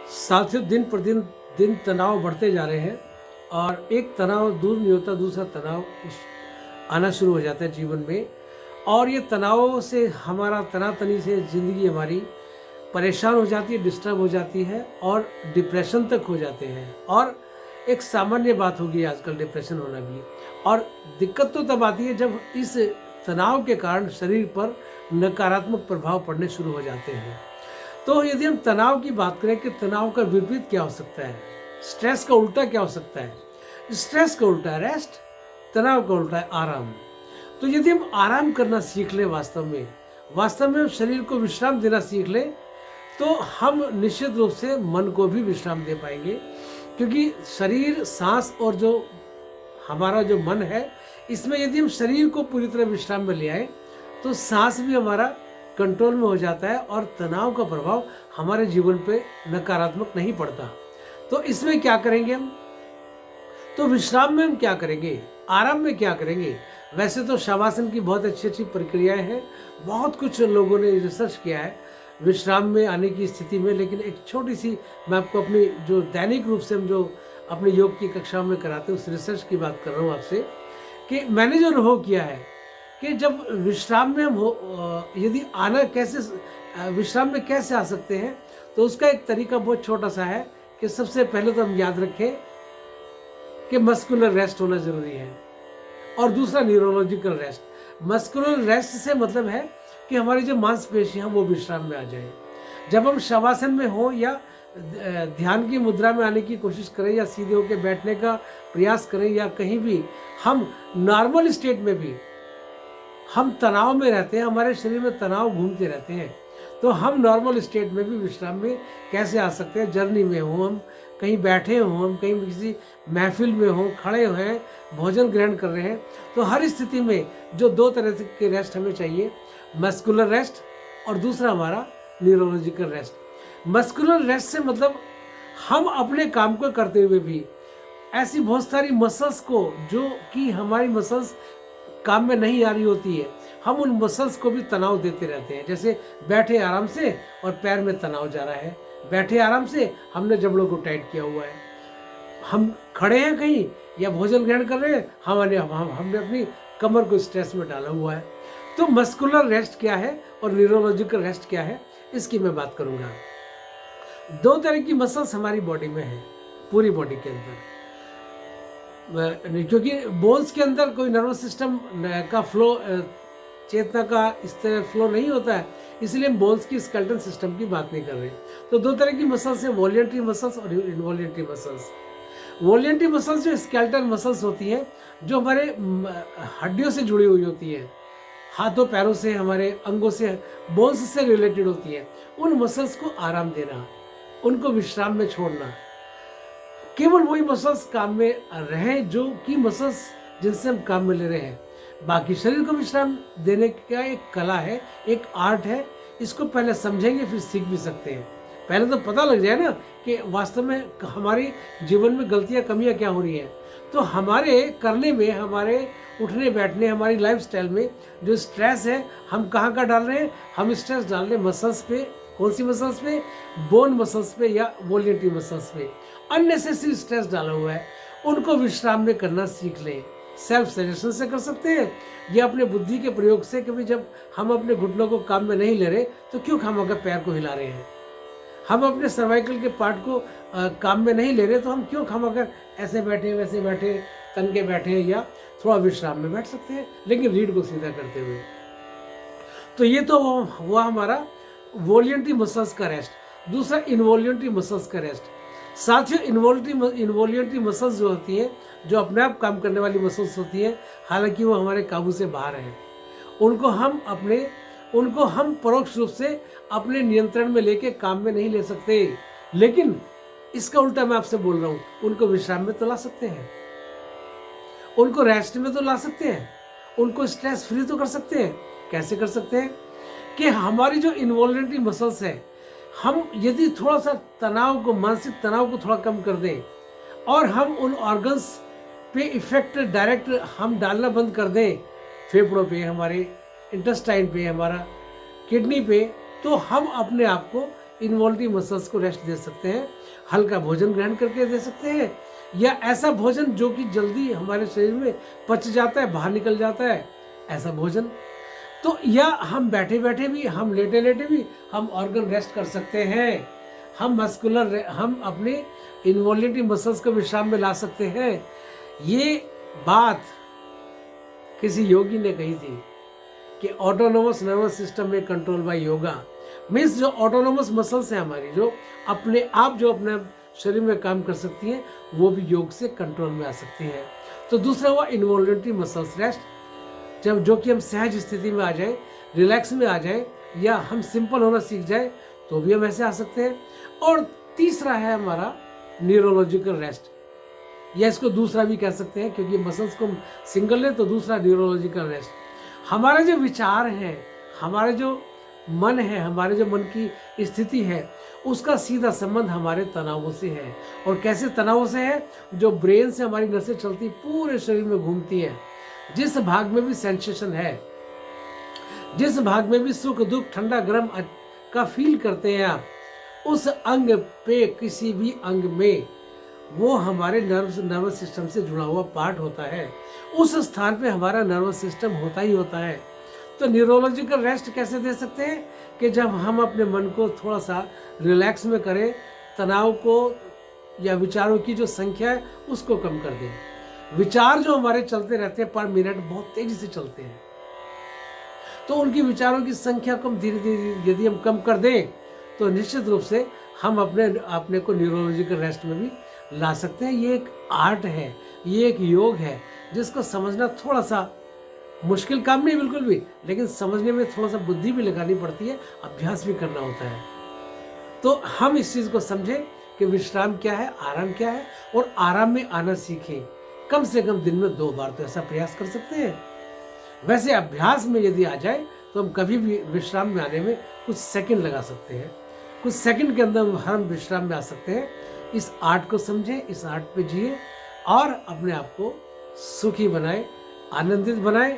साथियों, दिन प्रतिदिन दिन तनाव बढ़ते जा रहे हैं और एक तनाव दूर नहीं होता, दूसरा तनाव आना शुरू हो जाता है जीवन में। और ये तनाव से हमारा तनातनी से ज़िंदगी हमारी परेशान हो जाती है, डिस्टर्ब हो जाती है और डिप्रेशन तक हो जाते हैं। और एक सामान्य बात हो गई आजकल डिप्रेशन होना भी। और दिक्कत तो तब आती है जब इस तनाव के कारण शरीर पर नकारात्मक प्रभाव पड़ने शुरू हो जाते हैं। तो यदि हम तनाव की बात करें कि तनाव का विपरीत क्या हो सकता है, स्ट्रेस का उल्टा क्या हो सकता है। स्ट्रेस का उल्टा है रेस्ट, तनाव का उल्टा है आराम। तो यदि हम आराम करना सीख लें, वास्तव में हम शरीर को विश्राम देना सीख लें, तो हम निश्चित रूप से मन को भी विश्राम दे पाएंगे। क्योंकि शरीर, सांस और जो हमारा जो मन है, इसमें यदि हम शरीर को पूरी तरह विश्राम में ले आए तो सांस भी हमारा कंट्रोल में हो जाता है और तनाव का प्रभाव हमारे जीवन पे नकारात्मक नहीं पड़ता। तो इसमें क्या करेंगे हम? तो विश्राम में हम क्या करेंगे, आराम में क्या करेंगे? वैसे तो शवासन की बहुत अच्छी अच्छी प्रक्रियाएं हैं, बहुत कुछ लोगों ने रिसर्च किया है विश्राम में आने की स्थिति में। लेकिन एक छोटी सी मैं आपको अपनी जो दैनिक रूप से हम जो अपने योग की कक्षाओं में कराते हैं उस रिसर्च की बात कर रहा हूँ आपसे, कि मैंने जो अनुभव किया है कि जब विश्राम में हम यदि आना कैसे, विश्राम में कैसे आ सकते हैं, तो उसका एक तरीका बहुत छोटा सा है कि सबसे पहले तो हम याद रखें कि मस्कुलर रेस्ट होना जरूरी है और दूसरा न्यूरोलॉजिकल रेस्ट। मस्कुलर रेस्ट से मतलब है कि हमारी जो मांसपेशियां वो विश्राम में आ जाए। जब हम शवासन में हो या ध्यान की मुद्रा में आने की कोशिश करें या सीधे होकर बैठने का प्रयास करें या कहीं भी हम नॉर्मल स्टेट में भी हम तनाव में रहते हैं, हमारे शरीर में तनाव घूमते रहते हैं, तो हम नॉर्मल स्टेट में भी विश्राम में कैसे आ सकते हैं? जर्नी में हो, हम कहीं बैठे हों, हम कहीं किसी महफिल में हों, खड़े हैं, भोजन ग्रहण कर रहे हैं, तो हर स्थिति में जो दो तरह के रेस्ट हमें चाहिए, मस्कुलर रेस्ट और दूसरा हमारा न्यूरोलॉजिकल रेस्ट। मस्कुलर रेस्ट से मतलब हम अपने काम को करते हुए भी ऐसी बहुत सारी मसल्स को, जो कि हमारी मसल्स काम में नहीं आ रही होती है, हम उन मसल्स को भी तनाव देते रहते हैं। जैसे बैठे आराम से और पैर में तनाव जा रहा है, बैठे आराम से हमने जबड़ों को टाइट किया हुआ है, हम खड़े हैं कहीं या भोजन ग्रहण कर रहे हैं, हमने अपनी कमर को स्ट्रेस में डाला हुआ है। तो मस्कुलर रेस्ट क्या है और न्यूरोलॉजिकल रेस्ट क्या है, इसकी मैं बात करूंगा। दो तरह की मसल्स हमारी बॉडी में है, पूरी बॉडी के अंदर, क्योंकि बोन्स के अंदर कोई नर्वस सिस्टम का फ्लो, चेतना का इस तरह फ्लो नहीं होता है, इसलिए हम बोन्स की स्केलेटल सिस्टम की बात नहीं कर रहे। तो दो तरह की मसल्स हैं, वॉलंटरी मसल्स और इनवॉलंटरी मसल्स। वॉलंटरी मसल्स जो स्केलेटल मसल्स होती हैं, जो हमारे हड्डियों से जुड़ी हुई होती है, हाथों पैरों से, हमारे अंगों से, बोन्स से रिलेटेड होती है, उन मसल्स को आराम देना, उनको विश्राम में छोड़ना। केवल वही मसल्स काम में रहें जो कि मसल्स जिनसे हम काम में ले रहे हैं। बाकी शरीर को विश्राम देने का एक कला है, एक आर्ट है। इसको पहले समझेंगे फिर सीख भी सकते हैं। पहले तो पता लग जाए ना कि वास्तव में हमारी जीवन में गलतियां, कमियां क्या हो रही हैं। तो हमारे करने में, हमारे उठने बैठने, हमारी लाइफस्टाइल में जो स्ट्रेस है, हम कहाँ का डाल रहे हैं? हम स्ट्रेस डाल रहे हैं मसल्स पे। कौन सी मसल्स पे? बोन मसल्स पे या वॉलंटरी मसल्स पे। अननेसेसरी स्ट्रेस डाला हुआ है, उनको विश्राम में करना सीख लें। सेल्फ सजेशन से कर सकते हैं या अपने बुद्धि के प्रयोग से, कि जब हम अपने घुटनों को काम में नहीं ले रहे तो क्यों खामखा पैर को हिला रहे हैं। हम अपने सर्वाइकल के पार्ट को काम में नहीं ले रहे तो हम क्यों खामखा ऐसे बैठे, वैसे बैठे, तन के बैठे, या थोड़ा विश्राम में बैठ सकते हैं, लेकिन रीढ़ को सीधा करते हुए। तो ये तो हुआ हमारा वॉलंटरी मसल्स का रेस्ट। दूसरा इनवॉलंटरी मसल्स का रेस्ट। साथियों, इनवॉलंटरी मसल्स जो होती हैं, जो अपने आप काम करने वाली मसल्स होती हैं, हालांकि वो हमारे काबू से बाहर हैं, उनको हम परोक्ष रूप से अपने नियंत्रण में लेके काम में नहीं ले सकते। लेकिन इसका उल्टा मैं आपसे बोल रहा हूँ, उनको विश्राम में तो ला सकते हैं, उनको रेस्ट में तो ला सकते हैं, उनको स्ट्रेस फ्री तो कर सकते हैं। कैसे कर सकते हैं? कि हमारी जो इनवॉलंटरी मसल्स है, हम यदि थोड़ा सा तनाव को, मानसिक तनाव को थोड़ा कम कर दें और हम उन ऑर्गन्स पे इफेक्ट डायरेक्ट हम डालना बंद कर दें, फेफड़ों पे, हमारे इंटेस्टाइन पे, हमारा किडनी पे, तो हम अपने आप को इनवॉल्वरी मसल्स को रेस्ट दे सकते हैं, हल्का भोजन ग्रहण करके दे सकते हैं, या ऐसा भोजन जो कि जल्दी हमारे शरीर में पच जाता है, बाहर निकल जाता है, ऐसा भोजन। तो या हम बैठे बैठे भी, हम लेटे लेटे भी हम ऑर्गन रेस्ट कर सकते हैं, हम अपने इनवॉल्वरी मसल्स को विश्राम में ला सकते हैं। ये बात किसी योगी ने कही थी कि ऑटोनोमस नर्वस सिस्टम में कंट्रोल बाय योगा। मीन्स जो ऑटोनोमस मसल्स हैं हमारी, जो अपने आप जो अपने शरीर में काम कर सकती हैं, वो भी योग से कंट्रोल में आ सकती हैं। तो दूसरा हुआ इनवॉल्वरी मसल्स रेस्ट, जब जो कि हम सहज स्थिति में आ जाए, रिलैक्स में आ जाए, या हम सिंपल होना सीख जाए तो भी हम ऐसे आ सकते हैं। और तीसरा है हमारा न्यूरोलॉजिकल रेस्ट, या इसको दूसरा भी कह सकते हैं, क्योंकि मसल्स को सिंगल है तो दूसरा न्यूरोलॉजिकल रेस्ट। हमारे जो विचार हैं, हमारे जो मन है, हमारे जो मन की स्थिति है, उसका सीधा संबंध हमारे तनावों से है। और कैसे तनावों से है? जो ब्रेन से हमारी नसें चलती पूरे शरीर में घूमती हैं, जिस भाग में भी सेंसेशन है, जिस भाग में भी सुख दुख ठंडा गर्म का फील करते हैं आप, उस अंग पे, किसी भी अंग में, वो हमारे नर्वस सिस्टम से जुड़ा हुआ पार्ट होता है। उस स्थान पे हमारा नर्वस सिस्टम होता ही होता है। तो न्यूरोलॉजिकल रेस्ट कैसे दे सकते हैं? कि जब हम अपने मन को थोड़ा सा रिलैक्स में करें, तनाव को या विचारों की जो संख्या है उसको कम कर दें। विचार जो हमारे चलते रहते हैं पर मिनट, बहुत तेजी से चलते हैं, तो उनकी विचारों की संख्या को धीरे धीरे यदि हम कम कर दें तो निश्चित रूप से हम अपने को न्यूरोलॉजिकल रेस्ट में भी ला सकते हैं। ये एक आर्ट है, ये एक योग है, जिसको समझना थोड़ा सा मुश्किल काम नहीं बिल्कुल भी, लेकिन समझने में थोड़ा सा बुद्धि भी लगानी पड़ती है, अभ्यास भी करना होता है। तो हम इस चीज़ को समझें कि विश्राम क्या है, आराम क्या है, और आराम में आना सीखें। कम से कम दिन में 2 बार तो ऐसा प्रयास कर सकते हैं। वैसे अभ्यास में यदि आ जाए तो हम कभी भी विश्राम में आने में कुछ सेकंड लगा सकते हैं, कुछ सेकंड के अंदर हम विश्राम में आ सकते हैं। इस आर्ट को समझें, इस आर्ट पे जिए और अपने आप को सुखी बनाए, आनंदित बनाए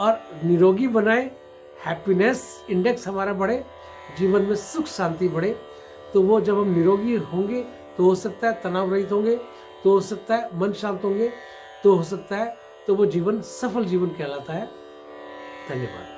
और निरोगी बनाए। हैप्पीनेस इंडेक्स हमारा बढ़े, जीवन में सुख शांति बढ़े। तो वो जब हम निरोगी होंगे तो हो सकता है तनाव रहित होंगे, तो हो सकता है मन शांत होंगे, तो हो सकता है तो वो जीवन सफल जीवन कहलाता है। धन्यवाद।